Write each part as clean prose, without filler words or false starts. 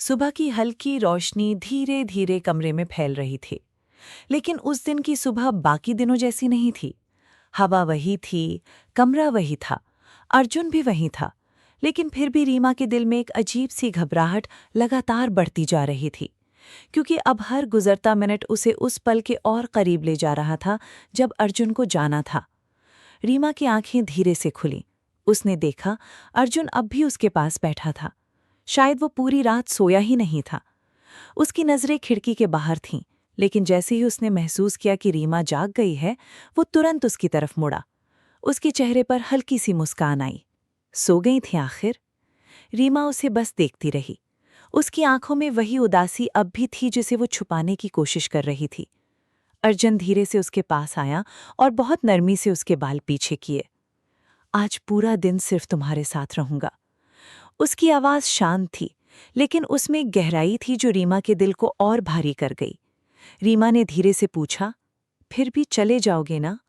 सुबह की हल्की रोशनी धीरे धीरे कमरे में फैल रही थी। लेकिन उस दिन की सुबह बाकी दिनों जैसी नहीं थी। हवा वही थी, कमरा वही था, अर्जुन भी वही था। लेकिन फिर भी रीमा के दिल में एक अजीब सी घबराहट लगातार बढ़ती जा रही थी, क्योंकि अब हर गुजरता मिनट उसे उस पल के और करीब ले जा रहा था जब अर्जुन को जाना था। रीमा की आंखें धीरे से खुलीं। उसने देखा, अर्जुन अब भी उसके पास बैठा था। शायद वो पूरी रात सोया ही नहीं था। उसकी नज़रें खिड़की के बाहर थीं, लेकिन जैसे ही उसने महसूस किया कि रीमा जाग गई है, वो तुरंत उसकी तरफ मुड़ा। उसके चेहरे पर हल्की सी मुस्कान आई। सो गई थी आखिर? रीमा उसे बस देखती रही। उसकी आंखों में वही उदासी अब भी थी जिसे वो छुपाने की कोशिश कर रही थी। अर्जुन धीरे से उसके पास आया और बहुत नरमी से उसके बाल पीछे किए। आज पूरा दिन सिर्फ तुम्हारे साथ रहूंगा। उसकी आवाज शांत थी, लेकिन उसमें एक गहराई थी जो रीमा के दिल को और भारी कर गई। रीमा ने धीरे से पूछा, फिर भी चले जाओगे ना?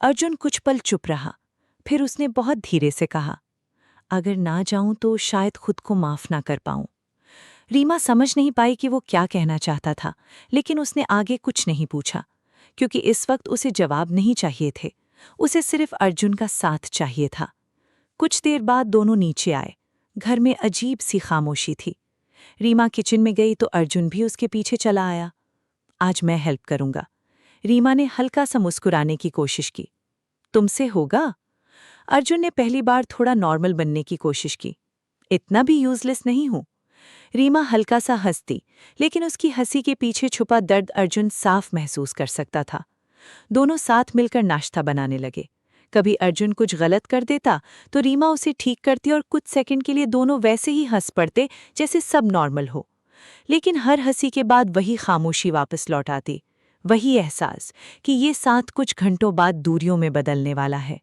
अर्जुन कुछ पल चुप रहा। फिर उसने बहुत धीरे से कहा, अगर ना जाऊं तो शायद खुद को माफ ना कर पाऊं। रीमा समझ नहीं पाई कि वो क्या कहना चाहता था, लेकिन उसने आगे कुछ नहीं पूछा, क्योंकि इस वक्त उसे जवाब नहीं चाहिए थे। उसे सिर्फ अर्जुन का साथ चाहिए था। कुछ देर बाद दोनों नीचे आए। घर में अजीब सी खामोशी थी। रीमा किचन में गई तो अर्जुन भी उसके पीछे चला आया। आज मैं हेल्प करूंगा। रीमा ने हल्का सा मुस्कुराने की कोशिश की। तुमसे होगा? अर्जुन ने पहली बार थोड़ा नॉर्मल बनने की कोशिश की। इतना भी यूजलेस नहीं हूं। रीमा हल्का सा हंसती, लेकिन उसकी हंसी के पीछे छुपा दर्द अर्जुन साफ महसूस कर सकता था। दोनों साथ मिलकर नाश्ता बनाने लगे। कभी अर्जुन कुछ गलत कर देता तो रीमा उसे ठीक करती और कुछ सेकंड के लिए दोनों वैसे ही हंस पड़ते जैसे सब नॉर्मल हो। लेकिन हर हंसी के बाद वही खामोशी वापस लौट आती, वही एहसास कि ये साथ कुछ घंटों बाद दूरियों में बदलने वाला है।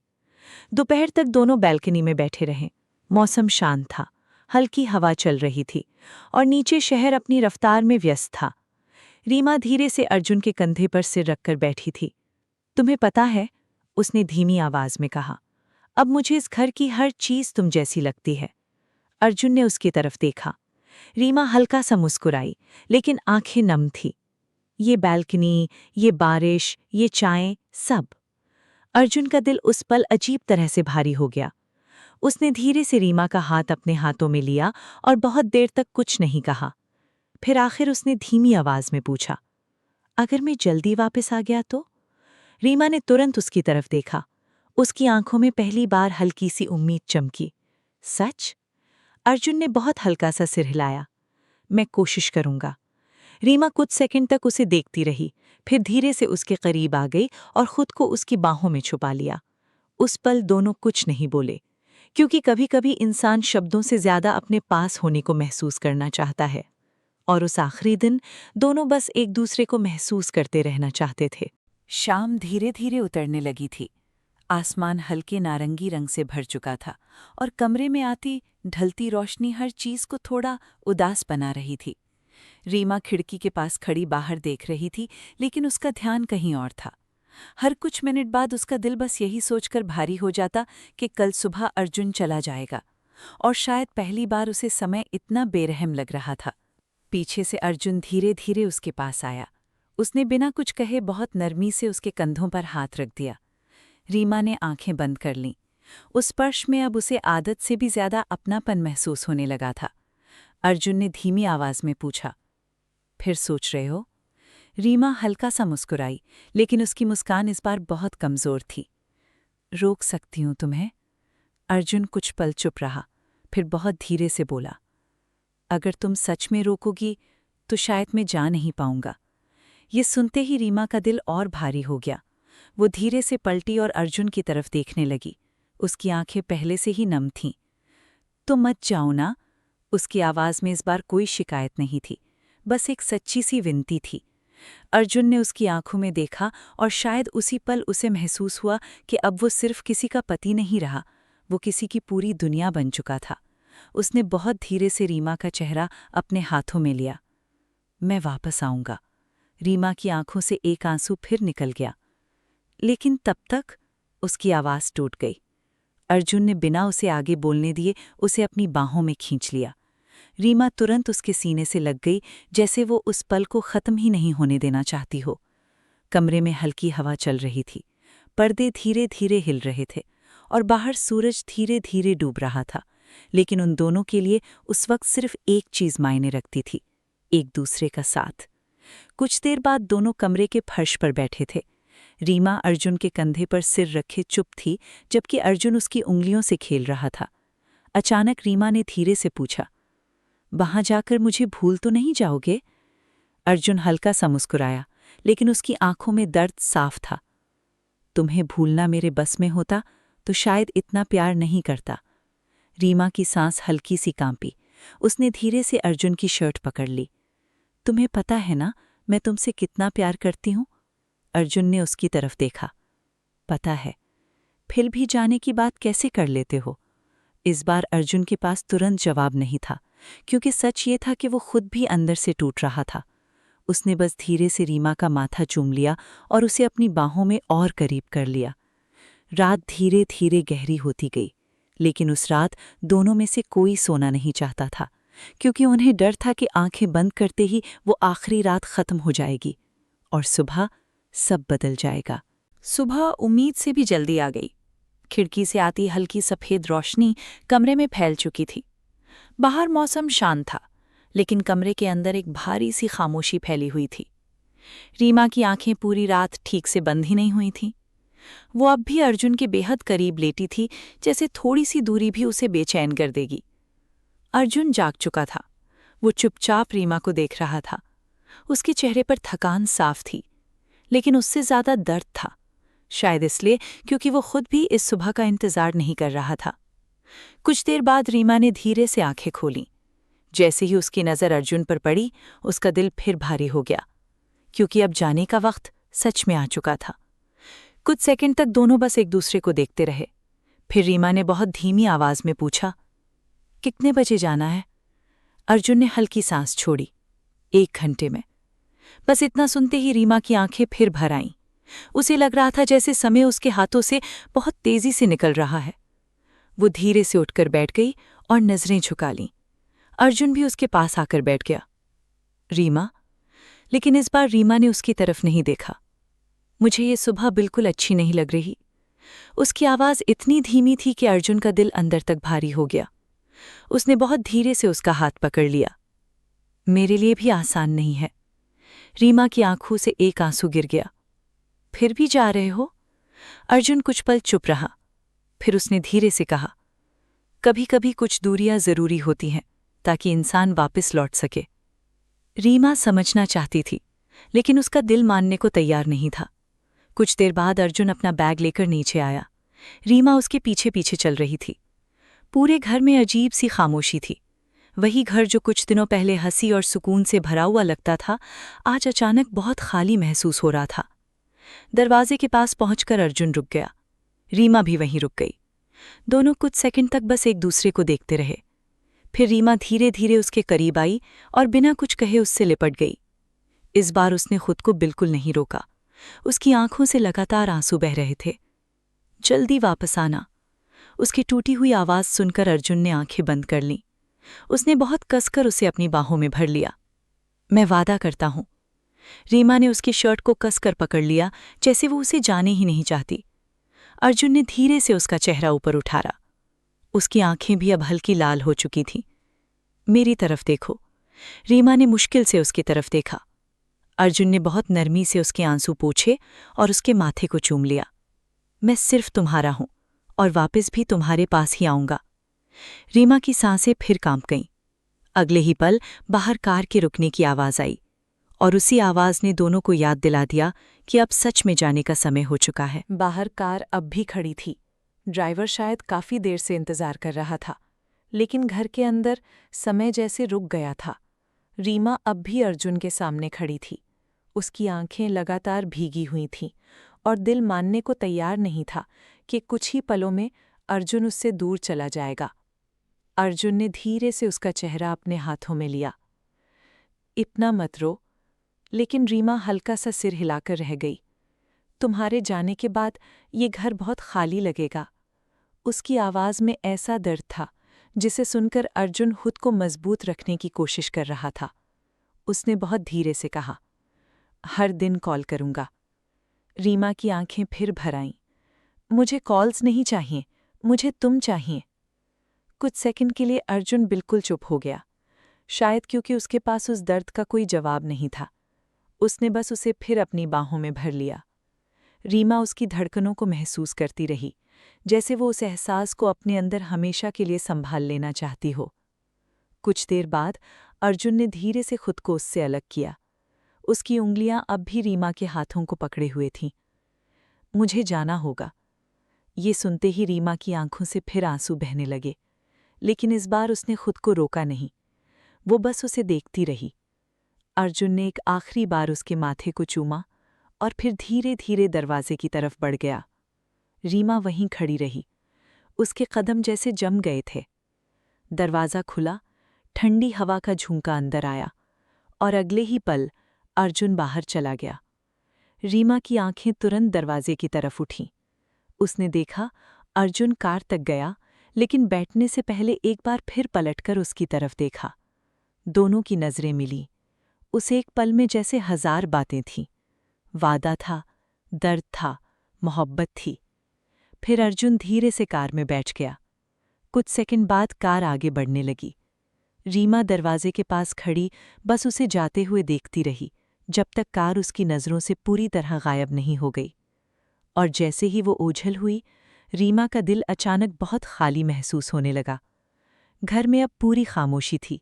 दोपहर तक दोनों बैल्कनी में बैठे रहे। मौसम शांत था, हल्की हवा चल रही थी और नीचे शहर अपनी रफ्तार में व्यस्त था। रीमा धीरे से अर्जुन के कंधे पर सिर रखकर बैठी थी। तुम्हें पता है, उसने धीमी आवाज में कहा, अब मुझे इस घर की हर चीज तुम जैसी लगती है। अर्जुन ने उसकी तरफ देखा। रीमा हल्का सा मुस्कुराई, लेकिन आंखें नम थी। ये बैल्कनी, ये बारिश, ये चाय, सब। अर्जुन का दिल उस पल अजीब तरह से भारी हो गया। उसने धीरे से रीमा का हाथ अपने हाथों में लिया और बहुत देर तक कुछ नहीं कहा। फिर आखिर उसने धीमी आवाज में पूछा, अगर मैं जल्दी वापस आ गया तो? रीमा ने तुरंत उसकी तरफ देखा। उसकी आंखों में पहली बार हल्की सी उम्मीद चमकी। सच? अर्जुन ने बहुत हल्का सा सिर हिलाया। मैं कोशिश करूंगा। रीमा कुछ सेकंड तक उसे देखती रही, फिर धीरे से उसके करीब आ गई और खुद को उसकी बाहों में छुपा लिया। उस पल दोनों कुछ नहीं बोले, क्योंकि कभी-कभी इंसान शब्दों से ज्यादा अपने पास होने को महसूस करना चाहता है। और उस आखिरी दिन दोनों बस एक दूसरे को महसूस करते रहना चाहते थे। शाम धीरे धीरे उतरने लगी थी। आसमान हल्के नारंगी रंग से भर चुका था और कमरे में आती ढलती रोशनी हर चीज को थोड़ा उदास बना रही थी। रीमा खिड़की के पास खड़ी बाहर देख रही थी, लेकिन उसका ध्यान कहीं और था। हर कुछ मिनट बाद उसका दिल बस यही सोचकर भारी हो जाता कि कल सुबह अर्जुन चला जाएगा, और शायद पहली बार उसे समय इतना बेरहम लग रहा था। पीछे से अर्जुन धीरे धीरे उसके पास आया। उसने बिना कुछ कहे बहुत नरमी से उसके कंधों पर हाथ रख दिया। रीमा ने आंखें बंद कर लीं। उस स्पर्श में अब उसे आदत से भी ज्यादा अपनापन महसूस होने लगा था। अर्जुन ने धीमी आवाज में पूछा, फिर सोच रहे हो? रीमा हल्का सा मुस्कुराई, लेकिन उसकी मुस्कान इस बार बहुत कमजोर थी। रोक सकती हूँ तुम्हें? अर्जुन कुछ पल चुप रहा, फिर बहुत धीरे से बोला, अगर तुम सच में रोकोगी तो शायद मैं जा नहीं पाऊंगा। ये सुनते ही रीमा का दिल और भारी हो गया। वो धीरे से पलटी और अर्जुन की तरफ देखने लगी। उसकी आंखें पहले से ही नम थीं। तो मत जाओ ना। उसकी आवाज में इस बार कोई शिकायत नहीं थी, बस एक सच्ची सी विनती थी। अर्जुन ने उसकी आंखों में देखा और शायद उसी पल उसे महसूस हुआ कि अब वो सिर्फ किसी का पति नहीं रहा, वो किसी की पूरी दुनिया बन चुका था। उसने बहुत धीरे से रीमा का चेहरा अपने हाथों में लिया। मैं वापस आऊंगा। रीमा की आंखों से एक आंसू फिर निकल गया। लेकिन तब तक उसकी आवाज टूट गई। अर्जुन ने बिना उसे आगे बोलने दिए उसे अपनी बाहों में खींच लिया। रीमा तुरंत उसके सीने से लग गई, जैसे वो उस पल को ख़त्म ही नहीं होने देना चाहती हो। कमरे में हल्की हवा चल रही थी, पर्दे धीरे धीरे हिल रहे थे और बाहर सूरज धीरे धीरे डूब रहा था। लेकिन उन दोनों के लिए उस वक्त सिर्फ एक चीज़ मायने रखती थी, एक दूसरे का साथ। कुछ देर बाद दोनों कमरे के फर्श पर बैठे थे। रीमा अर्जुन के कंधे पर सिर रखे चुप थी, जबकि अर्जुन उसकी उंगलियों से खेल रहा था। अचानक रीमा ने धीरे से पूछा, वहां जाकर मुझे भूल तो नहीं जाओगे? अर्जुन हल्का सा मुस्कुराया, लेकिन उसकी आंखों में दर्द साफ था। तुम्हें भूलना मेरे बस में होता तो शायद इतना प्यार नहीं करता। रीमा की सांस हल्की सी कांपी। उसने धीरे से अर्जुन की शर्ट पकड़ ली। तुम्हें पता है ना मैं तुमसे कितना प्यार करती हूँ? अर्जुन ने उसकी तरफ देखा। पता है, फिर भी जाने की बात कैसे कर लेते हो? इस बार अर्जुन के पास तुरंत जवाब नहीं था, क्योंकि सच ये था कि वो खुद भी अंदर से टूट रहा था। उसने बस धीरे से रीमा का माथा चूम लिया और उसे अपनी बाहों में और करीब कर लिया। रात धीरे धीरे गहरी होती गई, लेकिन उस रात दोनों में से कोई सोना नहीं चाहता था, क्योंकि उन्हें डर था कि आंखें बंद करते ही वो आखिरी रात खत्म हो जाएगी और सुबह सब बदल जाएगा। सुबह उम्मीद से भी जल्दी आ गई। खिड़की से आती हल्की सफ़ेद रोशनी कमरे में फैल चुकी थी। बाहर मौसम शांत था, लेकिन कमरे के अंदर एक भारी सी खामोशी फैली हुई थी। रीमा की आंखें पूरी रात ठीक से बंद ही नहीं हुई थीं। वो अब भी अर्जुन के बेहद करीब लेटी थी, जैसे थोड़ी सी दूरी भी उसे बेचैन कर देगी। अर्जुन जाग चुका था। वो चुपचाप रीमा को देख रहा था। उसके चेहरे पर थकान साफ थी, लेकिन उससे ज्यादा दर्द था। शायद इसलिए क्योंकि वो खुद भी इस सुबह का इंतजार नहीं कर रहा था। कुछ देर बाद रीमा ने धीरे से आंखें खोलीं। जैसे ही उसकी नज़र अर्जुन पर पड़ी, उसका दिल फिर भारी हो गया, क्योंकि अब जाने का वक्त सच में आ चुका था। कुछ सेकंड तक दोनों बस एक दूसरे को देखते रहे। फिर रीमा ने बहुत धीमी आवाज में पूछा, कितने बजे जाना है? अर्जुन ने हल्की सांस छोड़ी, 1 घंटे में। बस इतना सुनते ही रीमा की आंखें फिर भर आईं। उसे लग रहा था जैसे समय उसके हाथों से बहुत तेजी से निकल रहा है। वो धीरे से उठकर बैठ गई और नजरें झुका लीं। अर्जुन भी उसके पास आकर बैठ गया। रीमा? लेकिन इस बार रीमा ने उसकी तरफ नहीं देखा। मुझे ये सुबह बिल्कुल अच्छी नहीं लग रही। उसकी आवाज़ इतनी धीमी थी कि अर्जुन का दिल अंदर तक भारी हो गया। उसने बहुत धीरे से उसका हाथ पकड़ लिया। मेरे लिए भी आसान नहीं है। रीमा की आंखों से एक आंसू गिर गया। फिर भी जा रहे हो? अर्जुन कुछ पल चुप रहा। फिर उसने धीरे से कहा, कभी कभी कुछ दूरियां जरूरी होती हैं ताकि इंसान वापस लौट सके। रीमा समझना चाहती थी, लेकिन उसका दिल मानने को तैयार नहीं था। कुछ देर बाद अर्जुन अपना बैग लेकर नीचे आया। रीमा उसके पीछे पीछे चल रही थी। पूरे घर में अजीब सी खामोशी थी। वही घर जो कुछ दिनों पहले हंसी और सुकून से भरा हुआ लगता था, आज अचानक बहुत खाली महसूस हो रहा था। दरवाजे के पास पहुंचकर अर्जुन रुक गया। रीमा भी वहीं रुक गई। दोनों कुछ सेकंड तक बस एक दूसरे को देखते रहे। फिर रीमा धीरे धीरे उसके करीब आई और बिना कुछ कहे उससे लिपट गई। इस बार उसने खुद को बिल्कुल नहीं रोका। उसकी आंखों से लगातार आंसू बह रहे थे। जल्दी वापस आना। उसकी टूटी हुई आवाज़ सुनकर अर्जुन ने आंखें बंद कर लीं। उसने बहुत कसकर उसे अपनी बाहों में भर लिया। मैं वादा करता हूं। रीमा ने उसकी शर्ट को कसकर पकड़ लिया, जैसे वो उसे जाने ही नहीं चाहती। अर्जुन ने धीरे से उसका चेहरा ऊपर उठाया। उसकी आंखें भी अब हल्की लाल हो चुकी थीं। मेरी तरफ देखो। रीमा ने मुश्किल से उसकी तरफ देखा। अर्जुन ने बहुत नरमी से उसके आंसू पोंछे और उसके माथे को चूम लिया। मैं सिर्फ तुम्हारा हूं और वापस भी तुम्हारे पास ही आऊंगा। रीमा की सांसें फिर कांप गईं। अगले ही पल बाहर कार के रुकने की आवाज आई और उसी आवाज ने दोनों को याद दिला दिया कि अब सच में जाने का समय हो चुका है। बाहर कार अब भी खड़ी थी। ड्राइवर शायद काफी देर से इंतजार कर रहा था, लेकिन घर के अंदर समय जैसे रुक गया था। रीमा अब भी अर्जुन के सामने खड़ी थी। उसकी आंखें लगातार भीगी हुई थीं और दिल मानने को तैयार नहीं था कि कुछ ही पलों में अर्जुन उससे दूर चला जाएगा। अर्जुन ने धीरे से उसका चेहरा अपने हाथों में लिया। इतना मत रो। लेकिन रीमा हल्का सा सिर हिलाकर रह गई। तुम्हारे जाने के बाद ये घर बहुत खाली लगेगा। उसकी आवाज़ में ऐसा दर्द था जिसे सुनकर अर्जुन खुद को मजबूत रखने की कोशिश कर रहा था। उसने बहुत धीरे से कहा, हर दिन कॉल करूंगा। रीमा की आंखें फिर भर आईं। मुझे कॉल्स नहीं चाहिए, मुझे तुम चाहिए। कुछ सेकंड के लिए अर्जुन बिल्कुल चुप हो गया, शायद क्योंकि उसके पास उस दर्द का कोई जवाब नहीं था। उसने बस उसे फिर अपनी बाहों में भर लिया। रीमा उसकी धड़कनों को महसूस करती रही, जैसे वो उस एहसास को अपने अंदर हमेशा के लिए संभाल लेना चाहती हो। कुछ देर बाद अर्जुन ने धीरे से खुद को उससे अलग किया। उसकी उंगलियां अब भी रीमा के हाथों को पकड़े हुए थीं। मुझे जाना होगा। ये सुनते ही रीमा की आंखों से फिर आंसू बहने लगे, लेकिन इस बार उसने खुद को रोका नहीं। वो बस उसे देखती रही। अर्जुन ने एक आखिरी बार उसके माथे को चूमा और फिर धीरे धीरे दरवाजे की तरफ बढ़ गया। रीमा वहीं खड़ी रही, उसके कदम जैसे जम गए थे। दरवाज़ा खुला, ठंडी हवा का झोंका अंदर आया और अगले ही पल अर्जुन बाहर चला गया। रीमा की आंखें तुरंत दरवाजे की तरफ उठीं। उसने देखा अर्जुन कार तक गया, लेकिन बैठने से पहले एक बार फिर पलटकर उसकी तरफ देखा। दोनों की नज़रें मिलीं। उसे एक पल में जैसे 1000 बातें थीं। वादा था, दर्द था, मोहब्बत थी। फिर अर्जुन धीरे से कार में बैठ गया। कुछ सेकंड बाद कार आगे बढ़ने लगी। रीमा दरवाजे के पास खड़ी बस उसे जाते हुए देखती रही, जब तक कार उसकी नज़रों से पूरी तरह गायब नहीं हो गई। और जैसे ही वो ओझल हुई, रीमा का दिल अचानक बहुत खाली महसूस होने लगा। घर में अब पूरी खामोशी थी।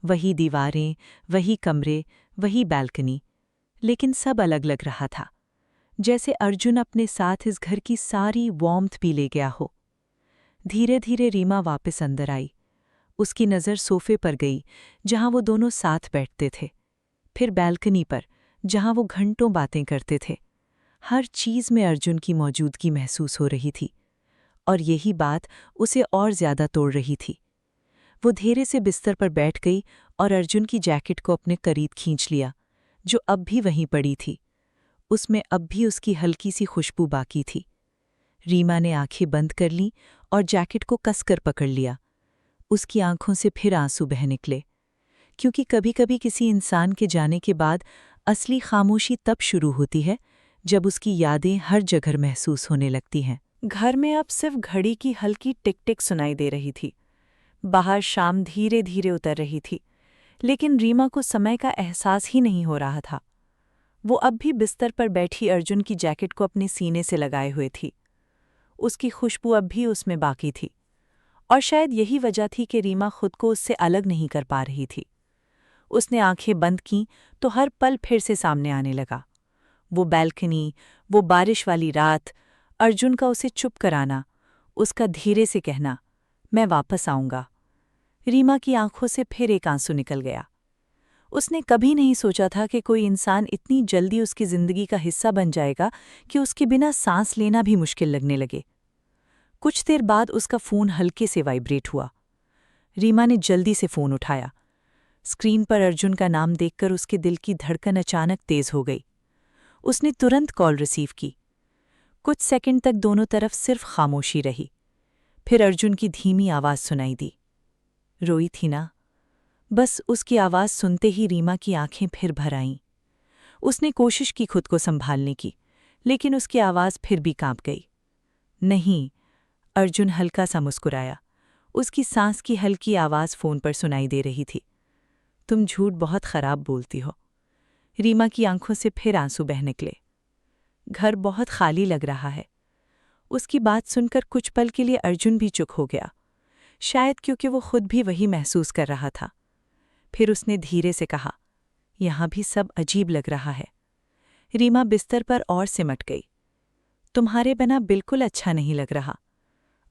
वही दीवारें, वही कमरे, वही बैल्कनी, लेकिन सब अलग लग रहा था, जैसे अर्जुन अपने साथ इस घर की सारी वार्मथ भी ले गया हो। धीरे धीरे रीमा वापस अंदर आई। उसकी नज़र सोफे पर गई, जहां वो दोनों साथ बैठते थे, फिर बैल्कनी पर, जहां वो घंटों बातें करते थे। हर चीज़ में अर्जुन की मौजूदगी महसूस हो रही थी, और यही बात उसे और ज़्यादा तोड़ रही थी। वो धीरे से बिस्तर पर बैठ गई और अर्जुन की जैकेट को अपने करीब खींच लिया, जो अब भी वहीं पड़ी थी। उसमें अब भी उसकी हल्की सी खुशबू बाकी थी। रीमा ने आंखें बंद कर लीं और जैकेट को कसकर पकड़ लिया। उसकी आंखों से फिर आंसू बह निकले, क्योंकि कभी-कभी किसी इंसान के जाने के बाद असली खामोशी तब शुरू होती है जब उसकी यादें हर जगह महसूस होने लगती हैं। घर में अब सिर्फ घड़ी की हल्की टिक टिक सुनाई दे रही थी। बाहर शाम धीरे धीरे उतर रही थी, लेकिन रीमा को समय का एहसास ही नहीं हो रहा था। वो अब भी बिस्तर पर बैठी अर्जुन की जैकेट को अपने सीने से लगाए हुए थी। उसकी खुशबू अब भी उसमें बाकी थी, और शायद यही वजह थी कि रीमा खुद को उससे अलग नहीं कर पा रही थी। उसने आंखें बंद कीं तो हर पल फिर से सामने आने लगा। वो बैल्कनी, वो बारिश वाली रात, अर्जुन का उसे चुप कराना, उसका धीरे से कहना, मैं वापस आऊंगा। रीमा की आंखों से फिर एक आंसू निकल गया। उसने कभी नहीं सोचा था कि कोई इंसान इतनी जल्दी उसकी जिंदगी का हिस्सा बन जाएगा कि उसके बिना सांस लेना भी मुश्किल लगने लगे। कुछ देर बाद उसका फ़ोन हल्के से वाइब्रेट हुआ। रीमा ने जल्दी से फ़ोन उठाया। स्क्रीन पर अर्जुन का नाम देखकर उसके दिल की धड़कन अचानक तेज हो गई। उसने तुरंत कॉल रिसीव की। कुछ सेकंड तक दोनों तरफ सिर्फ खामोशी रही। फिर अर्जुन की धीमी आवाज़ सुनाई दी, रोई थी ना? बस उसकी आवाज़ सुनते ही रीमा की आंखें फिर भर आईं। उसने कोशिश की खुद को संभालने की, लेकिन उसकी आवाज़ फिर भी कांप गई। नहीं, अर्जुन हल्का सा मुस्कुराया। उसकी सांस की हल्की आवाज़ फ़ोन पर सुनाई दे रही थी। तुम झूठ बहुत खराब बोलती हो। रीमा की आंखों से फिर आंसू बह निकले। घर बहुत खाली लग रहा है। उसकी बात सुनकर कुछ पल के लिए अर्जुन भी चुप हो गया, शायद क्योंकि वो खुद भी वही महसूस कर रहा था। फिर उसने धीरे से कहा, यहाँ भी सब अजीब लग रहा है। रीमा बिस्तर पर और सिमट गई। तुम्हारे बिना बिल्कुल अच्छा नहीं लग रहा।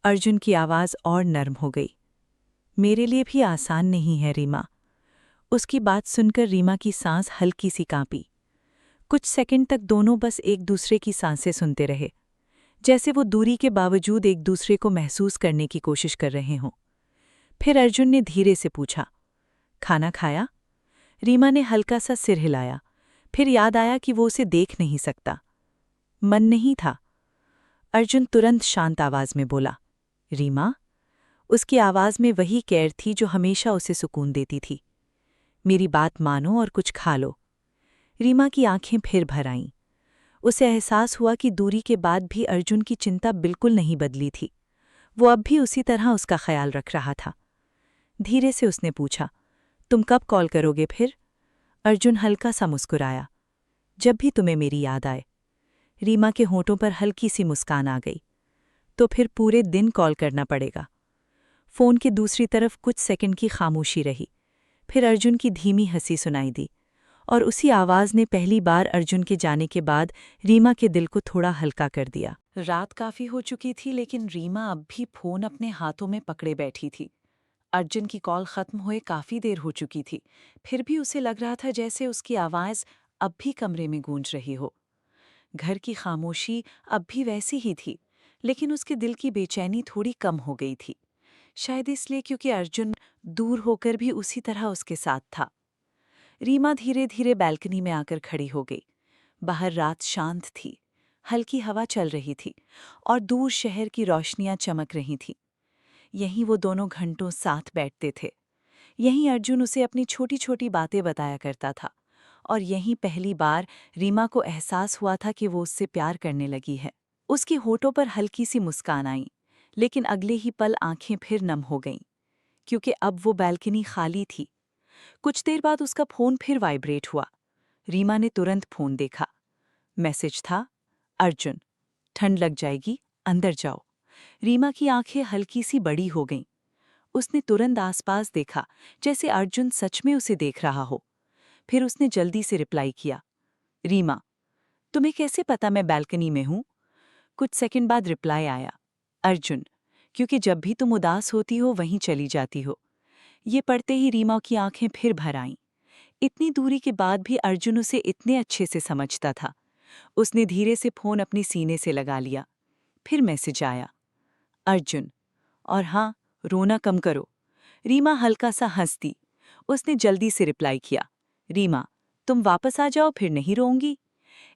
अर्जुन की आवाज़ और नर्म हो गई। मेरे लिए भी आसान नहीं है रीमा। उसकी बात सुनकर रीमा की सांस हल्की सी कांपी। कुछ सेकंड तक दोनों बस एक दूसरे की सांसें सुनते रहे, जैसे वो दूरी के बावजूद एक दूसरे को महसूस करने की कोशिश कर रहे हों। फिर अर्जुन ने धीरे से पूछा, खाना खाया? रीमा ने हल्का सा सिर हिलाया। फिर याद आया कि वो उसे देख नहीं सकता। मन नहीं था। अर्जुन तुरंत शांत आवाज में बोला, रीमा? उसकी आवाज़ में वही कैर थी जो हमेशा उसे सुकून देती थी। मेरी बात मानो और कुछ खा लो। रीमा की आंखें फिर भर आईं। उसे एहसास हुआ कि दूरी के बाद भी अर्जुन की चिंता बिल्कुल नहीं बदली थी। वो अब भी उसी तरह उसका ख्याल रख रहा था। धीरे से उसने पूछा, तुम कब कॉल करोगे फिर? अर्जुन हल्का सा मुस्कुराया, जब भी तुम्हें मेरी याद आए। रीमा के होंठों पर हल्की सी मुस्कान आ गई। तो फिर पूरे दिन कॉल करना पड़ेगा। फ़ोन के दूसरी तरफ कुछ सेकंड की खामोशी रही। फिर अर्जुन की धीमी हंसी सुनाई दी, और उसी आवाज़ ने पहली बार अर्जुन के जाने के बाद रीमा के दिल को थोड़ा हल्का कर दिया। रात काफ़ी हो चुकी थी, लेकिन रीमा अब भी फ़ोन अपने हाथों में पकड़े बैठी थी। अर्जुन की कॉल खत्म हुए काफ़ी देर हो चुकी थी, फिर भी उसे लग रहा था जैसे उसकी आवाज़ अब भी कमरे में गूंज रही हो। घर की खामोशी अब भी वैसी ही थी, लेकिन उसके दिल की बेचैनी थोड़ी कम हो गई थी। शायद इसलिए क्योंकि अर्जुन दूर होकर भी उसी तरह उसके साथ था। रीमा धीरे धीरे बैल्कनी में आकर खड़ी हो गई। बाहर रात शांत थी, हल्की हवा चल रही थी और दूर शहर की रोशनियां चमक रही थीं। यहीं वो दोनों घंटों साथ बैठते थे। यहीं अर्जुन उसे अपनी छोटी छोटी बातें बताया करता था, और यहीं पहली बार रीमा को एहसास हुआ था कि वो उससे प्यार करने लगी है। उसके होठों पर हल्की सी मुस्कान आई, लेकिन अगले ही पल आंखें फिर नम हो गईं, क्योंकि अब वो बैल्कनी खाली थी। कुछ देर बाद उसका फोन फिर वाइब्रेट हुआ। रीमा ने तुरंत फोन देखा। मैसेज था, अर्जुन, ठंड लग जाएगी, अंदर जाओ। रीमा की आंखें हल्की सी बड़ी हो गईं। उसने तुरंत आसपास देखा, जैसे अर्जुन सच में उसे देख रहा हो। फिर उसने जल्दी से रिप्लाई किया, रीमा, तुम्हें कैसे पता मैं बैल्कनी में हूं? कुछ सेकंड बाद रिप्लाई आया, अर्जुन, क्योंकि जब भी तुम उदास होती हो वहीं चली जाती हो। ये पढ़ते ही रीमा की आंखें फिर भर आईं। इतनी दूरी के बाद भी अर्जुन उसे इतने अच्छे से समझता था। उसने धीरे से फोन अपनी सीने से लगा लिया। फिर मैसेज आया, अर्जुन, और हाँ, रोना कम करो। रीमा हल्का सा हंसती। उसने जल्दी से रिप्लाई किया, रीमा, तुम वापस आ जाओ, फिर नहीं रोऊंगी।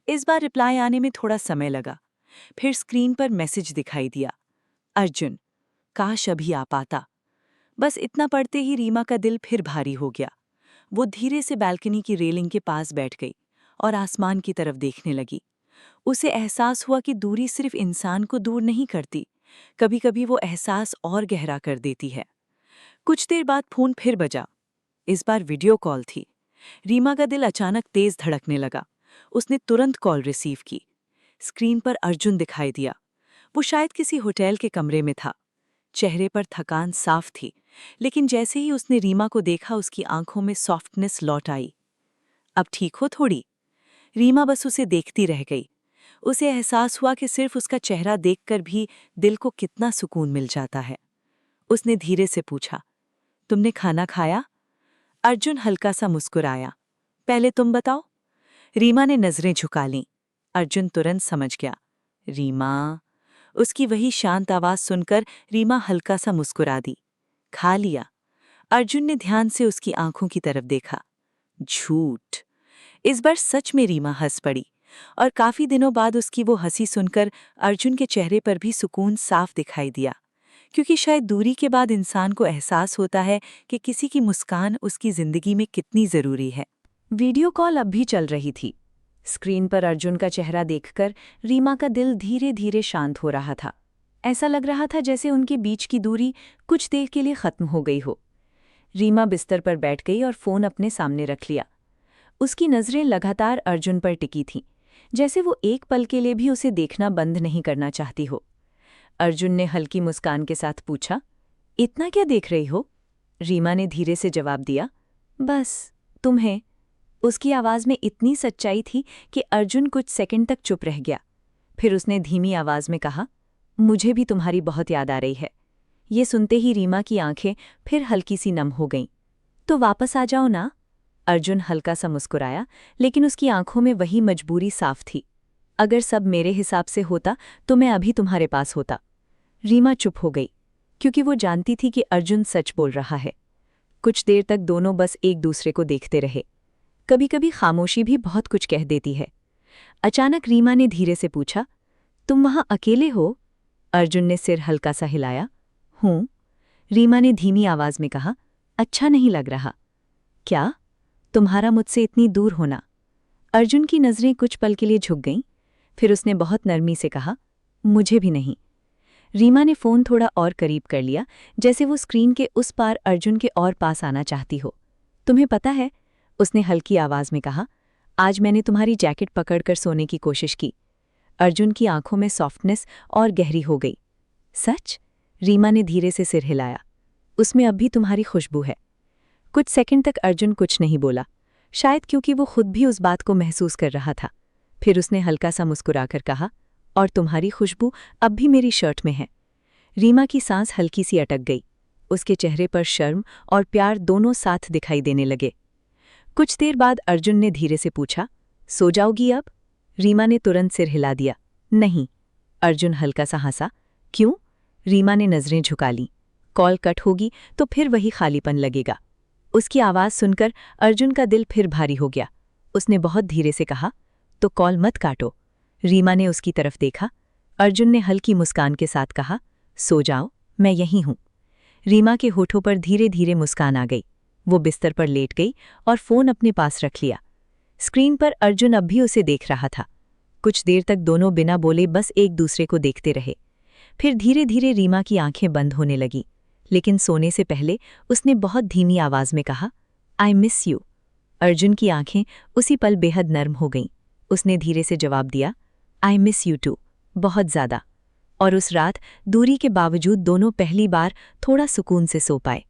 इस बार रिप्लाई आने में थोड़ा समय लगा। फिर स्क्रीन पर मैसेज दिखाई दिया, अर्जुन, काश अभी आ पाता। बस इतना पढ़ते ही रीमा का दिल फिर भारी हो गया। वो धीरे से बैल्कनी की रेलिंग के पास बैठ गई और आसमान की तरफ देखने लगी। उसे एहसास हुआ कि दूरी सिर्फ इंसान को दूर नहीं करती, कभी-कभी वो एहसास और गहरा कर देती है। कुछ देर बाद फोन फिर बजा। इस बार वीडियो कॉल थी। रीमा का दिल अचानक तेज धड़कने लगा। उसने तुरंत कॉल रिसीव की। स्क्रीन पर अर्जुन दिखाई दिया। वो शायद किसी होटल के कमरे में था। चेहरे पर थकान साफ थी, लेकिन जैसे ही उसने रीमा को देखा उसकी आंखों में सॉफ्टनेस लौट आई। अब ठीक हो थोड़ी? रीमा बस उसे देखती रह गई। उसे एहसास हुआ कि सिर्फ उसका चेहरा देखकर भी दिल को कितना सुकून मिल जाता है। उसने धीरे से पूछा, तुमने खाना खाया? अर्जुन हल्का सा मुस्कुराया, पहले तुम बताओ। रीमा ने नजरें झुका लीं। अर्जुन तुरंत समझ गया, रीमा। उसकी वही शांत आवाज सुनकर रीमा हल्का सा मुस्कुरा दी। खा लिया। अर्जुन ने ध्यान से उसकी आंखों की तरफ देखा। झूठ। इस बार सच में रीमा हंस पड़ी, और काफी दिनों बाद उसकी वो हंसी सुनकर अर्जुन के चेहरे पर भी सुकून साफ दिखाई दिया, क्योंकि शायद दूरी के बाद इंसान को एहसास होता है कि किसी की मुस्कान उसकी जिंदगी में कितनी जरूरी है। वीडियो कॉल अब भी चल रही थी। स्क्रीन पर अर्जुन का चेहरा देखकर रीमा का दिल धीरे धीरे शांत हो रहा था। ऐसा लग रहा था जैसे उनके बीच की दूरी कुछ देर के लिए खत्म हो गई हो। रीमा बिस्तर पर बैठ गई और फोन अपने सामने रख लिया। उसकी नज़रें लगातार अर्जुन पर टिकी थीं, जैसे वो एक पल के लिए भी उसे देखना बंद नहीं करना चाहती हो। अर्जुन ने हल्की मुस्कान के साथ पूछा, इतना क्या देख रही हो? रीमा ने धीरे से जवाब दिया, बस तुम्हें। उसकी आवाज़ में इतनी सच्चाई थी कि अर्जुन कुछ सेकंड तक चुप रह गया। फिर उसने धीमी आवाज़ में कहा, मुझे भी तुम्हारी बहुत याद आ रही है। ये सुनते ही रीमा की आंखें फिर हल्की सी नम हो गईं। तो वापस आ जाओ ना। अर्जुन हल्का सा मुस्कुराया, लेकिन उसकी आंखों में वही मजबूरी साफ थी। अगर सब मेरे हिसाब से होता तो मैं अभी तुम्हारे पास होता। रीमा चुप हो गई, क्योंकि वो जानती थी कि अर्जुन सच बोल रहा है। कुछ देर तक दोनों बस एक दूसरे को देखते रहे। कभी कभी खामोशी भी बहुत कुछ कह देती है। अचानक रीमा ने धीरे से पूछा, तुम वहां अकेले हो? अर्जुन ने सिर हल्का सा हिलाया, हूं। रीमा ने धीमी आवाज में कहा, अच्छा नहीं लग रहा। क्या? तुम्हारा मुझसे इतनी दूर होना? अर्जुन की नज़रें कुछ पल के लिए झुक गईं, फिर उसने बहुत नरमी से कहा, मुझे भी नहीं। रीमा ने फ़ोन थोड़ा और करीब कर लिया, जैसे वो स्क्रीन के उस पार अर्जुन के और पास आना चाहती हो। तुम्हें पता है, उसने हल्की आवाज़ में कहा, आज मैंने तुम्हारी जैकेट पकड़कर सोने की कोशिश की। अर्जुन की आंखों में सॉफ्टनेस और गहरी हो गई। सच? रीमा ने धीरे से सिर हिलाया। उसमें अब भी तुम्हारी खुशबू है। कुछ सेकंड तक अर्जुन कुछ नहीं बोला, शायद क्योंकि वो खुद भी उस बात को महसूस कर रहा था। फिर उसने हल्का सा मुस्कुराकर कहा, और तुम्हारी खुशबू अब भी मेरी शर्ट में है। रीमा की सांस हल्की सी अटक गई। उसके चेहरे पर शर्म और प्यार दोनों साथ दिखाई देने लगे। कुछ देर बाद अर्जुन ने धीरे से पूछा, सो जाओगी अब? रीमा ने तुरंत सिर हिला दिया। नहीं। अर्जुन हल्का सा हंसा। क्यों? रीमा ने नजरें झुका लीं। कॉल कट होगी तो फिर वही खालीपन लगेगा। उसकी आवाज़ सुनकर अर्जुन का दिल फिर भारी हो गया। उसने बहुत धीरे से कहा, तो कॉल मत काटो। रीमा ने उसकी तरफ देखा। अर्जुन ने हल्की मुस्कान के साथ कहा, सो जाओ, मैं यहीं हूं। रीमा के होठों पर धीरे धीरे मुस्कान आ गई। वो बिस्तर पर लेट गई और फ़ोन अपने पास रख लिया। स्क्रीन पर अर्जुन अब भी उसे देख रहा था। कुछ देर तक दोनों बिना बोले बस एक दूसरे को देखते रहे। फिर धीरे धीरे रीमा की आंखें बंद होने लगीं, लेकिन सोने से पहले उसने बहुत धीमी आवाज में कहा, आई मिस यू। अर्जुन की आंखें उसी पल बेहद नर्म हो गईं। उसने धीरे से जवाब दिया, आई मिस यू टू, बहुत ज़्यादा। और उस रात दूरी के बावजूद दोनों पहली बार थोड़ा सुकून से सो पाए।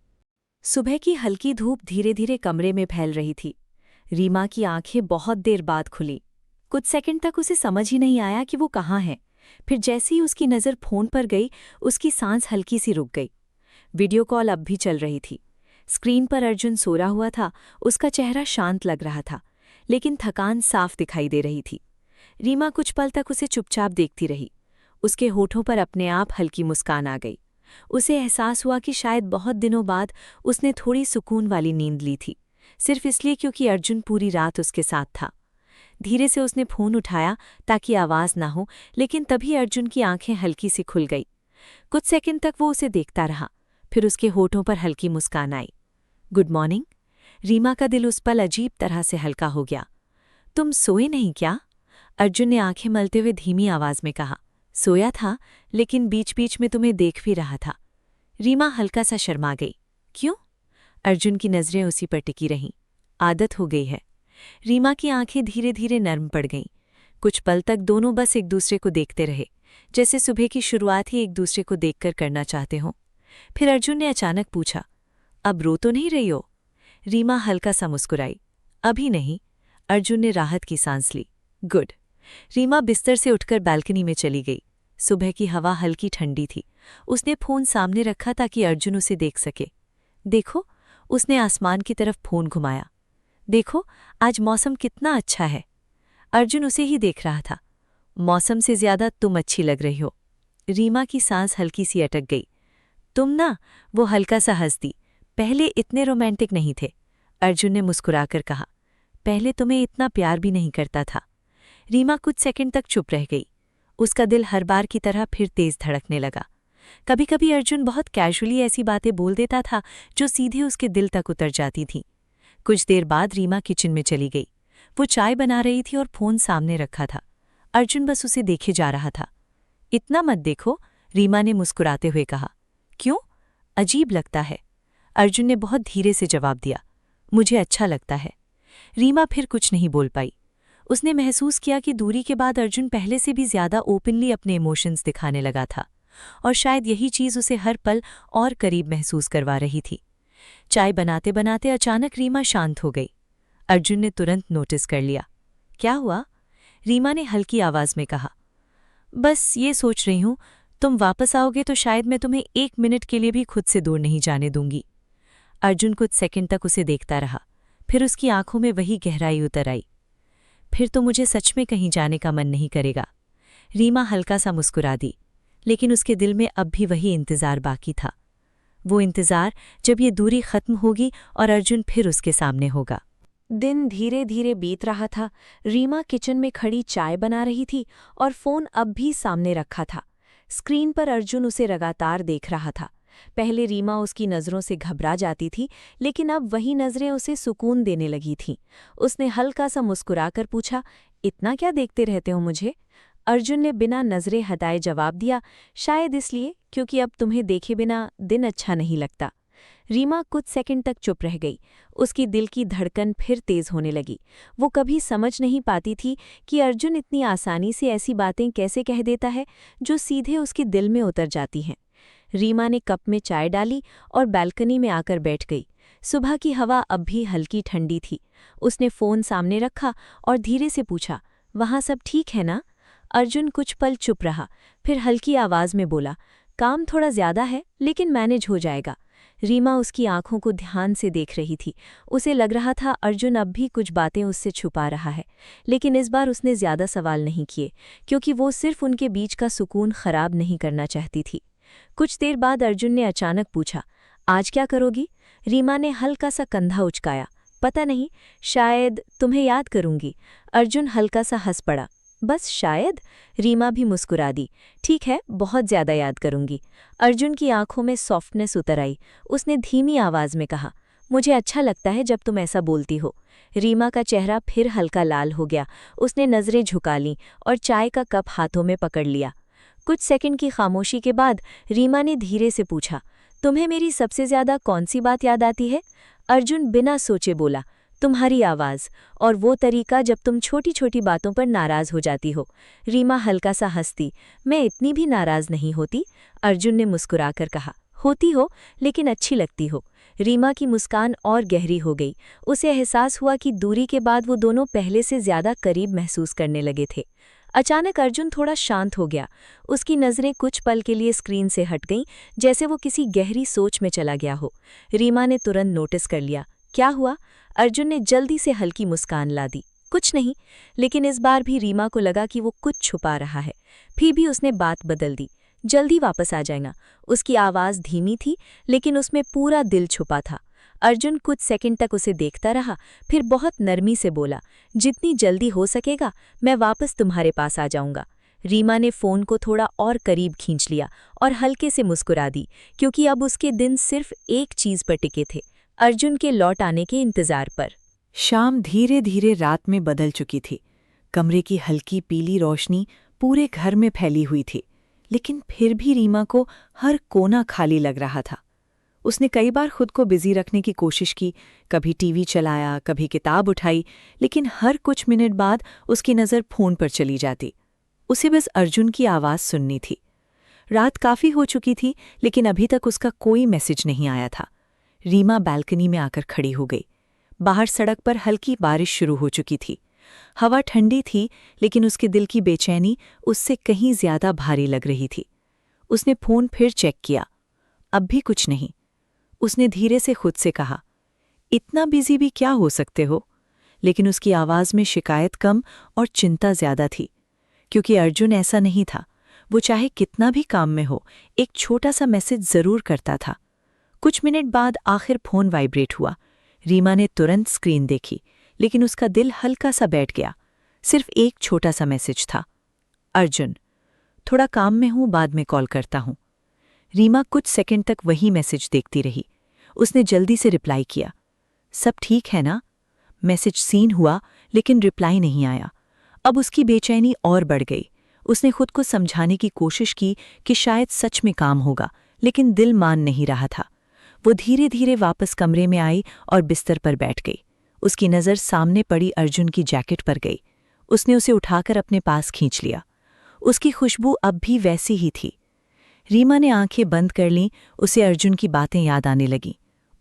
सुबह की हल्की धूप धीरे धीरे कमरे में फैल रही थी। रीमा की आंखें बहुत देर बाद खुली। कुछ सेकंड तक उसे समझ ही नहीं आया कि वो कहाँ है। फिर जैसे ही उसकी नज़र फ़ोन पर गई, उसकी सांस हल्की सी रुक गई। वीडियो कॉल अब भी चल रही थी। स्क्रीन पर अर्जुन सोया हुआ था। उसका चेहरा शांत लग रहा था, लेकिन थकान साफ दिखाई दे रही थी। रीमा कुछ पल तक उसे चुपचाप देखती रही। उसके होठों पर अपने आप हल्की मुस्कान आ गई। उसे एहसास हुआ कि शायद बहुत दिनों बाद उसने थोड़ी सुकून वाली नींद ली थी, सिर्फ इसलिए क्योंकि अर्जुन पूरी रात उसके साथ था। धीरे से उसने फ़ोन उठाया ताकि आवाज़ ना हो, लेकिन तभी अर्जुन की आंखें हल्की सी खुल गई। कुछ सेकंड तक वो उसे देखता रहा, फिर उसके होठों पर हल्की मुस्कान आई। Good morning. रीमा का दिल उस पल अजीब तरह से हल्का हो गया। तुम सोए नहीं क्या? अर्जुन ने आंखें मलते हुए धीमी आवाज में कहा। सोया था, लेकिन बीच बीच में तुम्हें देख भी रहा था। रीमा हल्का सा शर्मा गई। क्यों? अर्जुन की नज़रें उसी पर टिकी रहीं। आदत हो गई है। रीमा की आंखें धीरे धीरे नर्म पड़ गईं। कुछ पल तक दोनों बस एक दूसरे को देखते रहे, जैसे सुबह की शुरुआत ही एक दूसरे को देखकर करना चाहते हों। फिर अर्जुन ने अचानक पूछा, अब रो तो नहीं रही हो? रीमा हल्का सा मुस्कुराई। अभी नहीं। अर्जुन ने राहत की सांस ली। गुड। रीमा बिस्तर से उठकर बालकनी में चली गई। सुबह की हवा हल्की ठंडी थी। उसने फ़ोन सामने रखा ताकि अर्जुन उसे देख सके। देखो, उसने आसमान की तरफ फ़ोन घुमाया। देखो, आज मौसम कितना अच्छा है। अर्जुन उसे ही देख रहा था। मौसम से ज़्यादा तुम अच्छी लग रही हो। रीमा की सांस हल्की सी अटक गई। तुम ना? वो हल्का सा हंस दी। पहले इतने रोमांटिक नहीं थे। अर्जुन ने मुस्कुराकर कहा, पहले तुम्हें इतना प्यार भी नहीं करता था। रीमा कुछ सेकंड तक चुप रह गई। उसका दिल हर बार की तरह फिर तेज धड़कने लगा। कभी कभी अर्जुन बहुत कैजुअली ऐसी बातें बोल देता था जो सीधे उसके दिल तक उतर जाती थीं। कुछ देर बाद रीमा किचन में चली गई। वो चाय बना रही थी और फ़ोन सामने रखा था। अर्जुन बस उसे देखे जा रहा था। इतना मत देखो, रीमा ने मुस्कुराते हुए कहा। क्यों? अजीब लगता है। अर्जुन ने बहुत धीरे से जवाब दिया, मुझे अच्छा लगता है। रीमा फिर कुछ नहीं बोल पाई। उसने महसूस किया कि दूरी के बाद अर्जुन पहले से भी ज़्यादा ओपनली अपने इमोशंस दिखाने लगा था, और शायद यही चीज़ उसे हर पल और करीब महसूस करवा रही थी। चाय बनाते बनाते अचानक रीमा शांत हो गई। अर्जुन ने तुरंत नोटिस कर लिया। क्या हुआ? रीमा ने हल्की आवाज़ में कहा, बस ये सोच रही हूँ, तुम वापस आओगे तो शायद मैं तुम्हें 1 मिनट के लिए भी खुद से दूर नहीं जाने दूंगी। अर्जुन कुछ सेकंड तक उसे देखता रहा, फिर उसकी आंखों में वही गहराई उतर आई। फिर तो मुझे सच में कहीं जाने का मन नहीं करेगा। रीमा हल्का सा मुस्कुरा दी, लेकिन उसके दिल में अब भी वही इंतज़ार बाकी था। वो इंतज़ार जब ये दूरी खत्म होगी और अर्जुन फिर उसके सामने होगा। दिन धीरे धीरे बीत रहा था। रीमा किचन में खड़ी चाय बना रही थी और फ़ोन अब भी सामने रखा था। स्क्रीन पर अर्जुन उसे लगातार देख रहा था, पहले रीमा उसकी नज़रों से घबरा जाती थी, लेकिन अब वही नज़रें उसे सुकून देने लगी थीं। उसने हल्का सा मुस्कुराकर पूछा, इतना क्या देखते रहते हो मुझे? अर्जुन ने बिना नज़रें हटाए जवाब दिया, शायद इसलिए क्योंकि अब तुम्हें देखे बिना दिन अच्छा नहीं लगता। रीमा कुछ सेकंड तक चुप रह गई। उसकी दिल की धड़कन फिर तेज होने लगी। वो कभी समझ नहीं पाती थी कि अर्जुन इतनी आसानी से ऐसी बातें कैसे कह देता है जो सीधे उसके दिल में उतर जाती हैं। रीमा ने कप में चाय डाली और बालकनी में आकर बैठ गई। सुबह की हवा अब भी हल्की ठंडी थी। उसने फ़ोन सामने रखा और धीरे से पूछा, वहाँ सब ठीक है ना? अर्जुन कुछ पल चुप रहा, फिर हल्की आवाज़ में बोला, काम थोड़ा ज़्यादा है लेकिन मैनेज हो जाएगा। रीमा उसकी आंखों को ध्यान से देख रही थी। उसे लग रहा था अर्जुन अब भी कुछ बातें उससे छुपा रहा है, लेकिन इस बार उसने ज़्यादा सवाल नहीं किए, क्योंकि वो सिर्फ उनके बीच का सुकून खराब नहीं करना चाहती थी। कुछ देर बाद अर्जुन ने अचानक पूछा, आज क्या करोगी? रीमा ने हल्का सा कंधा उचकाया, पता नहीं, शायद तुम्हें याद करूंगी। अर्जुन हल्का सा हंस पड़ा, बस शायद? रीमा भी मुस्कुरा दी, ठीक है, बहुत ज़्यादा याद करूंगी। अर्जुन की आंखों में सॉफ्टनेस उतर आई। उसने धीमी आवाज़ में कहा, मुझे अच्छा लगता है जब तुम ऐसा बोलती हो। रीमा का चेहरा फिर हल्का लाल हो गया। उसने नज़रें झुका लीं और चाय का कप हाथों में पकड़ लिया। कुछ सेकंड की खामोशी के बाद रीमा ने धीरे से पूछा, तुम्हें मेरी सबसे ज़्यादा कौन सी बात याद आती है? अर्जुन बिना सोचे बोला, तुम्हारी आवाज़ और वो तरीका जब तुम छोटी छोटी बातों पर नाराज़ हो जाती हो। रीमा हल्का सा हंसती, मैं इतनी भी नाराज़ नहीं होती। अर्जुन ने मुस्कुराकर कहा, होती हो लेकिन अच्छी लगती हो। रीमा की मुस्कान और गहरी हो गई। उसे एहसास हुआ कि दूरी के बाद वो दोनों पहले से ज़्यादा करीब महसूस करने लगे थे। अचानक अर्जुन थोड़ा शांत हो गया। उसकी नज़रें कुछ पल के लिए स्क्रीन से हट गईं, जैसे वो किसी गहरी सोच में चला गया हो। रीमा ने तुरंत नोटिस कर लिया, क्या हुआ? अर्जुन ने जल्दी से हल्की मुस्कान ला दी, कुछ नहीं। लेकिन इस बार भी रीमा को लगा कि वो कुछ छुपा रहा है। फिर भी उसने बात बदल दी, जल्दी वापस आ जाएगा। उसकी आवाज़ धीमी थी, लेकिन उसमें पूरा दिल छुपा था। अर्जुन कुछ सेकंड तक उसे देखता रहा, फिर बहुत नरमी से बोला, जितनी जल्दी हो सकेगा मैं वापस तुम्हारे पास आ जाऊंगा। रीमा ने फ़ोन को थोड़ा और करीब खींच लिया और हल्के से मुस्कुरा दी, क्योंकि अब उसके दिन सिर्फ एक चीज़ पर टिके थे, अर्जुन के लौट आने के इंतज़ार पर। शाम धीरे धीरे रात में बदल चुकी थी। कमरे की हल्की पीली रोशनी पूरे घर में फैली हुई थी, लेकिन फिर भी रीमा को हर कोना खाली लग रहा था। उसने कई बार खुद को बिजी रखने की कोशिश की, कभी टीवी चलाया, कभी किताब उठाई, लेकिन हर कुछ मिनट बाद उसकी नज़र फ़ोन पर चली जाती। उसे बस अर्जुन की आवाज़ सुननी थी। रात काफ़ी हो चुकी थी, लेकिन अभी तक उसका कोई मैसेज नहीं आया था। रीमा बालकनी में आकर खड़ी हो गई। बाहर सड़क पर हल्की बारिश शुरू हो चुकी थी। हवा ठंडी थी, लेकिन उसके दिल की बेचैनी उससे कहीं ज़्यादा भारी लग रही थी। उसने फ़ोन फिर चेक किया, अब भी कुछ नहीं। उसने धीरे से खुद से कहा, इतना बिजी भी क्या हो सकते हो? लेकिन उसकी आवाज़ में शिकायत कम और चिंता ज़्यादा थी, क्योंकि अर्जुन ऐसा नहीं था। वो चाहे कितना भी काम में हो, एक छोटा सा मैसेज ज़रूर करता था। कुछ मिनट बाद आखिर फ़ोन वाइब्रेट हुआ। रीमा ने तुरंत स्क्रीन देखी, लेकिन उसका दिल हल्का सा बैठ गया। सिर्फ एक छोटा सा मैसेज था, अर्जुन, थोड़ा काम में हूँ, बाद में कॉल करता हूँ। रीमा कुछ सेकंड तक वही मैसेज देखती रही। उसने जल्दी से रिप्लाई किया, सब ठीक है ना? मैसेज सीन हुआ, लेकिन रिप्लाई नहीं आया। अब उसकी बेचैनी और बढ़ गई। उसने खुद को समझाने की कोशिश की कि शायद सच में काम होगा, लेकिन दिल मान नहीं रहा था। वो धीरे धीरे वापस कमरे में आई और बिस्तर पर बैठ गई। उसकी नज़र सामने पड़ी अर्जुन की जैकेट पर गई। उसने उसे उठाकर अपने पास खींच लिया। उसकी खुशबू अब भी वैसी ही थी। रीमा ने आंखें बंद कर लीं। उसे अर्जुन की बातें याद आने लगीं।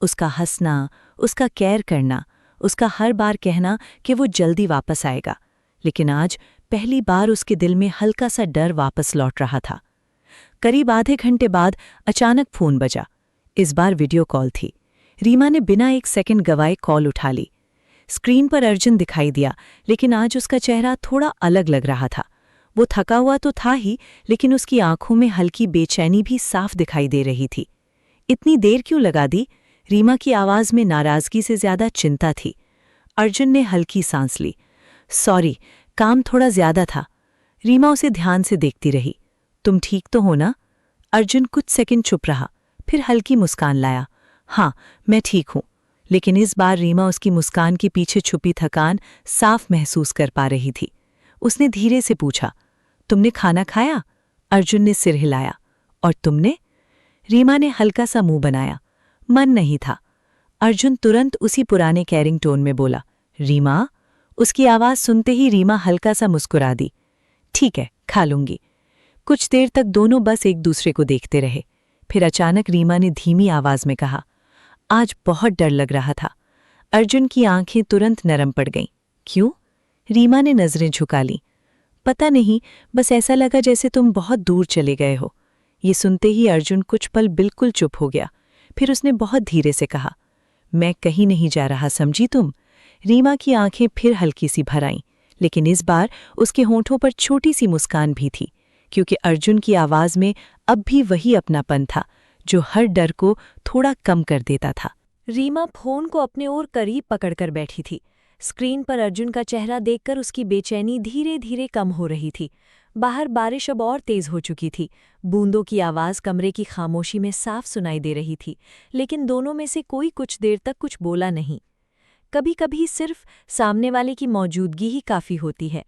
उसका हंसना, उसका केयर करना, उसका हर बार कहना कि वो जल्दी वापस आएगा। लेकिन आज पहली बार उसके दिल में हल्का सा डर वापस लौट रहा था। करीब आधे घंटे बाद अचानक फ़ोन बजा। इस बार वीडियो कॉल थी। रीमा ने बिना एक सेकंड गवाए कॉल उठा ली। स्क्रीन पर अर्जुन दिखाई दिया, लेकिन आज उसका चेहरा थोड़ा अलग लग रहा था। वो थका हुआ तो था ही, लेकिन उसकी आंखों में हल्की बेचैनी भी साफ दिखाई दे रही थी। इतनी देर क्यों लगा दी? रीमा की आवाज़ में नाराज़गी से ज़्यादा चिंता थी। अर्जुन ने हल्की सांस ली, सॉरी, काम थोड़ा ज़्यादा था। रीमा उसे ध्यान से देखती रही, तुम ठीक तो हो ना? अर्जुन कुछ सेकंड चुप रहा, फिर हल्की मुस्कान लाया। हाँ, मैं ठीक हूँ। लेकिन इस बार रीमा उसकी मुस्कान के पीछे छुपी थकान साफ महसूस कर पा रही थी। उसने धीरे से पूछा, तुमने खाना खाया? अर्जुन ने सिर हिलाया। और तुमने? रीमा ने हल्का सा मुंह बनाया। मन नहीं था। अर्जुन तुरंत उसी पुराने कैरिंग टोन में बोला, रीमा? उसकी आवाज़ सुनते ही रीमा हल्का सा मुस्कुरा दी। ठीक है, खा लूंगी। कुछ देर तक दोनों बस एक दूसरे को देखते रहे। फिर अचानक रीमा ने धीमी आवाज़ में कहा, आज बहुत डर लग रहा था। अर्जुन की आंखें तुरंत नरम पड़ गईं। क्यों? रीमा ने नज़रें झुका लीं। पता नहीं, बस ऐसा लगा जैसे तुम बहुत दूर चले गए हो। ये सुनते ही अर्जुन कुछ पल बिल्कुल चुप हो गया। फिर उसने बहुत धीरे से कहा, मैं कहीं नहीं जा रहा, समझी तुम? रीमा की आंखें फिर हल्की सी भर आईं, लेकिन इस बार उसके होंठों पर छोटी सी मुस्कान भी थी, क्योंकि अर्जुन की आवाज़ में अब भी वही अपनापन था जो हर डर को थोड़ा कम कर देता था। रीमा फोन को अपने ओर करीब पकड़कर बैठी थी। स्क्रीन पर अर्जुन का चेहरा देखकर उसकी बेचैनी धीरे धीरे कम हो रही थी। बाहर बारिश अब और तेज हो चुकी थी। बूंदों की आवाज़ कमरे की खामोशी में साफ सुनाई दे रही थी, लेकिन दोनों में से कोई कुछ देर तक कुछ बोला नहीं। कभी कभी सिर्फ सामने वाले की मौजूदगी ही काफ़ी होती है।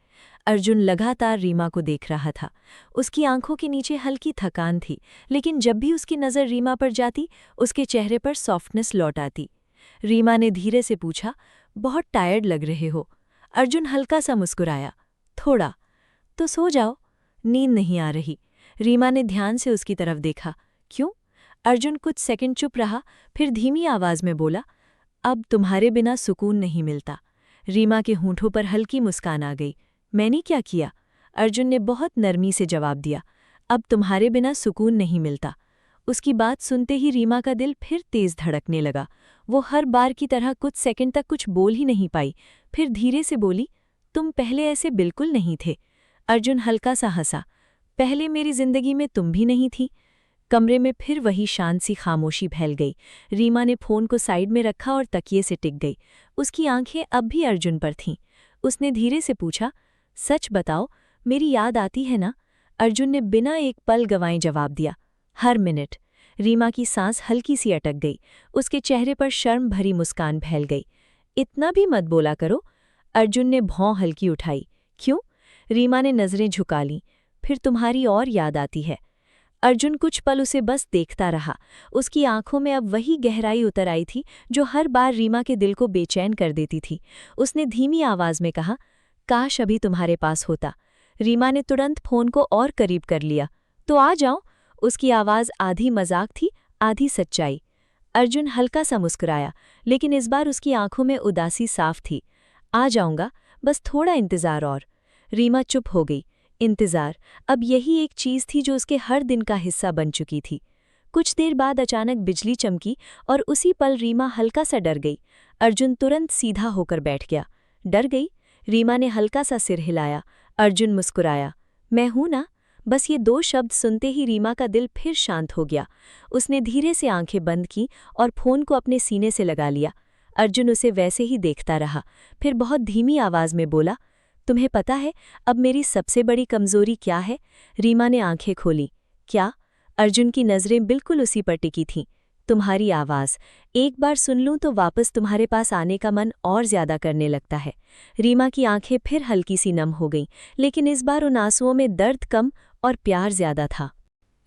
अर्जुन लगातार रीमा को देख रहा था। उसकी आंखों के नीचे हल्की थकान थी, लेकिन जब भी उसकी नज़र रीमा पर जाती, उसके चेहरे पर सॉफ्टनेस लौट आती। रीमा ने धीरे से पूछा, बहुत टायर्ड लग रहे हो? अर्जुन हल्का सा मुस्कुराया, थोड़ा। तो सो जाओ, नींद नहीं आ रही। रीमा ने ध्यान से उसकी तरफ देखा। क्यों? अर्जुन कुछ सेकंड चुप रहा, फिर धीमी आवाज़ में बोला, अब तुम्हारे बिना सुकून नहीं मिलता। रीमा के होंठों पर हल्की मुस्कान आ गई। मैंने क्या किया? अर्जुन ने बहुत नरमी से जवाब दिया, अब तुम्हारे बिना सुकून नहीं मिलता। उसकी बात सुनते ही रीमा का दिल फिर तेज धड़कने लगा। वो हर बार की तरह कुछ सेकंड तक कुछ बोल ही नहीं पाई। फिर धीरे से बोली, तुम पहले ऐसे बिल्कुल नहीं थे। अर्जुन हल्का सा हंसा, पहले मेरी जिंदगी में तुम भी नहीं थी। कमरे में फिर वही शांत सी खामोशी फैल गई। रीमा ने फ़ोन को साइड में रखा और तकिए से टिक गई। उसकी आंखें अब भी अर्जुन पर थीं। उसने धीरे से पूछा, सच बताओ, मेरी याद आती है ना? अर्जुन ने बिना एक पल गंवाए जवाब दिया, हर मिनट। रीमा की सांस हल्की सी अटक गई। उसके चेहरे पर शर्म भरी मुस्कान फैल गई। इतना भी मत बोला करो। अर्जुन ने भौं हल्की उठाई। क्यों? रीमा ने नज़रें झुका लीं। फिर तुम्हारी और याद आती है। अर्जुन कुछ पल उसे बस देखता रहा। उसकी आंखों में अब वही गहराई उतर आई थी जो हर बार रीमा के दिल को बेचैन कर देती थी। उसने धीमी आवाज़ में कहा, काश अभी तुम्हारे पास होता। रीमा ने तुरंत फ़ोन को और करीब कर लिया। तो आ जाओ। उसकी आवाज़ आधी मजाक थी, आधी सच्चाई। अर्जुन हल्का सा मुस्कुराया, लेकिन इस बार उसकी आंखों में उदासी साफ थी। आ जाऊंगा, बस थोड़ा इंतज़ार और। रीमा चुप हो गई। इंतज़ार, अब यही एक चीज़ थी जो उसके हर दिन का हिस्सा बन चुकी थी। कुछ देर बाद अचानक बिजली चमकी और उसी पल रीमा हल्का सा डर गई। अर्जुन तुरंत सीधा होकर बैठ गया। डर गई? रीमा ने हल्का सा सिर हिलाया। अर्जुन मुस्कुराया, मैं हूं ना? बस ये दो शब्द सुनते ही रीमा का दिल फिर शांत हो गया। उसने धीरे से आंखें बंद की और फ़ोन को अपने सीने से लगा लिया। अर्जुन उसे वैसे ही देखता रहा। फिर बहुत धीमी आवाज़ में बोला, तुम्हें पता है अब मेरी सबसे बड़ी कमज़ोरी क्या है? रीमा ने आंखें खोली। क्या? अर्जुन की नज़रें बिल्कुल उसी पर टिकी थीं। तुम्हारी आवाज़। एक बार सुन लूं तो वापस तुम्हारे पास आने का मन और ज़्यादा करने लगता है। रीमा की आंखें फिर हल्की सी नम हो गईं, लेकिन इस बार उन आंसुओं में दर्द कम और प्यार ज़्यादा था।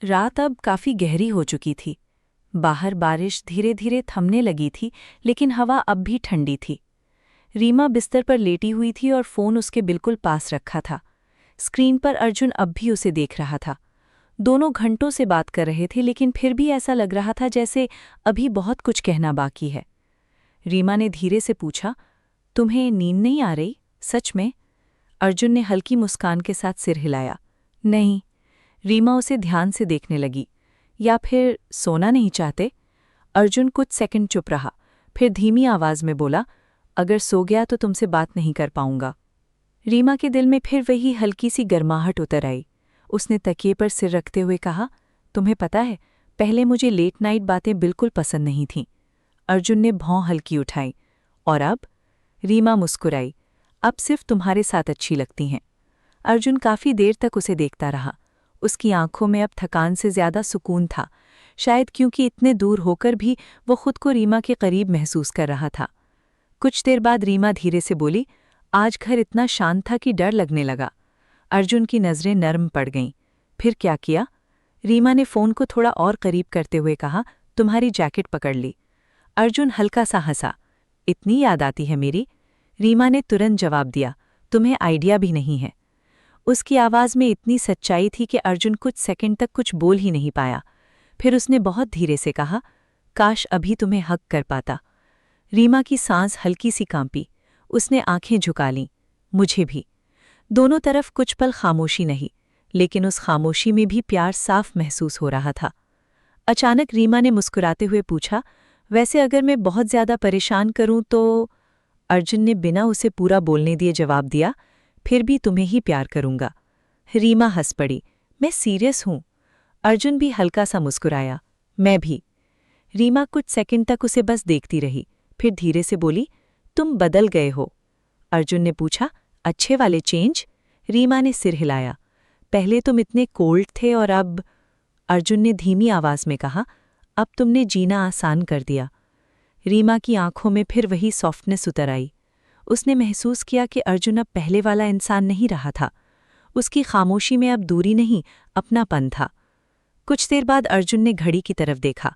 रात अब काफ़ी गहरी हो चुकी थी। बाहर बारिश धीरे धीरे थमने लगी थी, लेकिन हवा अब भी ठंडी थी। रीमा बिस्तर पर लेटी हुई थी और फ़ोन उसके बिल्कुल पास रखा था। स्क्रीन पर अर्जुन अब भी उसे देख रहा था। दोनों घंटों से बात कर रहे थे, लेकिन फिर भी ऐसा लग रहा था जैसे अभी बहुत कुछ कहना बाकी है। रीमा ने धीरे से पूछा, तुम्हें नींद नहीं आ रही? सच में? अर्जुन ने हल्की मुस्कान के साथ सिर हिलाया। नहीं। रीमा उसे ध्यान से देखने लगी। या फिर सोना नहीं चाहते? अर्जुन कुछ सेकंड चुप रहा, फिर धीमी आवाज़ में बोला, अगर सो गया तो तुमसे बात नहीं कर पाऊंगा। रीमा के दिल में फिर वही हल्की सी गर्माहट उतर आई। उसने तकिए पर सिर रखते हुए कहा, तुम्हें पता है, पहले मुझे लेट नाइट बातें बिल्कुल पसंद नहीं थीं। अर्जुन ने भौं हल्की उठाई। और अब? रीमा मुस्कुराई, अब सिर्फ तुम्हारे साथ अच्छी लगती हैं। अर्जुन काफ़ी देर तक उसे देखता रहा। उसकी आंखों में अब थकान से ज़्यादा सुकून था। शायद क्योंकि इतने दूर होकर भी वो खुद को रीमा के करीब महसूस कर रहा था। कुछ देर बाद रीमा धीरे से बोली, आज घर इतना शांत था कि डर लगने लगा। अर्जुन की नज़रें नर्म पड़ गईं। फिर क्या किया? रीमा ने फ़ोन को थोड़ा और करीब करते हुए कहा, तुम्हारी जैकेट पकड़ ली। अर्जुन हल्का सा हंसा, इतनी याद आती है मेरी? रीमा ने तुरंत जवाब दिया, तुम्हें आइडिया भी नहीं है। उसकी आवाज़ में इतनी सच्चाई थी कि अर्जुन कुछ सेकंड तक कुछ बोल ही नहीं पाया। फिर उसने बहुत धीरे से कहा, काश अभी तुम्हें हक कर पाता। रीमा की सांस हल्की सी कांपी। उसने आंखें झुका लीं। मुझे भी। दोनों तरफ कुछ पल खामोशी नहीं, लेकिन उस खामोशी में भी प्यार साफ महसूस हो रहा था। अचानक रीमा ने मुस्कुराते हुए पूछा, वैसे अगर मैं बहुत ज्यादा परेशान करूं तो? अर्जुन ने बिना उसे पूरा बोलने दिए जवाब दिया, फिर भी तुम्हें ही प्यार करूंगा। रीमा हंस पड़ी, मैं सीरियस हूं। अर्जुन भी हल्का सा मुस्कुराया, मैं भी। रीमा कुछ सेकंड तक उसे बस देखती रही, फिर धीरे से बोली, तुम बदल गए हो। अर्जुन ने पूछा, अच्छे वाले चेंज? रीमा ने सिर हिलाया, पहले तुम इतने कोल्ड थे और अब? अर्जुन ने धीमी आवाज में कहा, अब तुमने जीना आसान कर दिया। रीमा की आंखों में फिर वही सॉफ्टनेस उतर आई। उसने महसूस किया कि अर्जुन अब पहले वाला इंसान नहीं रहा था। उसकी खामोशी में अब दूरी नहीं, अपनापन था। कुछ देर बाद अर्जुन ने घड़ी की तरफ देखा।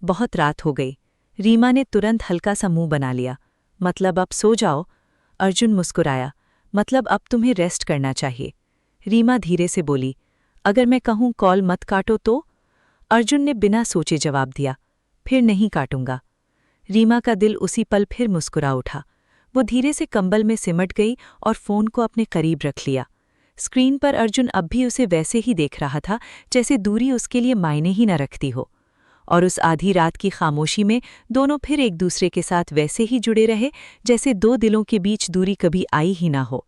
बहुत रात हो गई। रीमा ने तुरंत हल्का सा मुंह बना लिया, मतलब अब सो जाओ? अर्जुन मुस्कुराया, मतलब अब तुम्हें रेस्ट करना चाहिए। रीमा धीरे से बोली, अगर मैं कहूं कॉल मत काटो तो? अर्जुन ने बिना सोचे जवाब दिया, फिर नहीं काटूंगा। रीमा का दिल उसी पल फिर मुस्कुरा उठा। वो धीरे से कंबल में सिमट गई और फ़ोन को अपने करीब रख लिया। स्क्रीन पर अर्जुन अब भी उसे वैसे ही देख रहा था जैसे दूरी उसके लिए मायने ही न रखती हो। और उस आधी रात की खामोशी में दोनों फिर एक दूसरे के साथ वैसे ही जुड़े रहे जैसे दो दिलों के बीच दूरी कभी आई ही ना हो।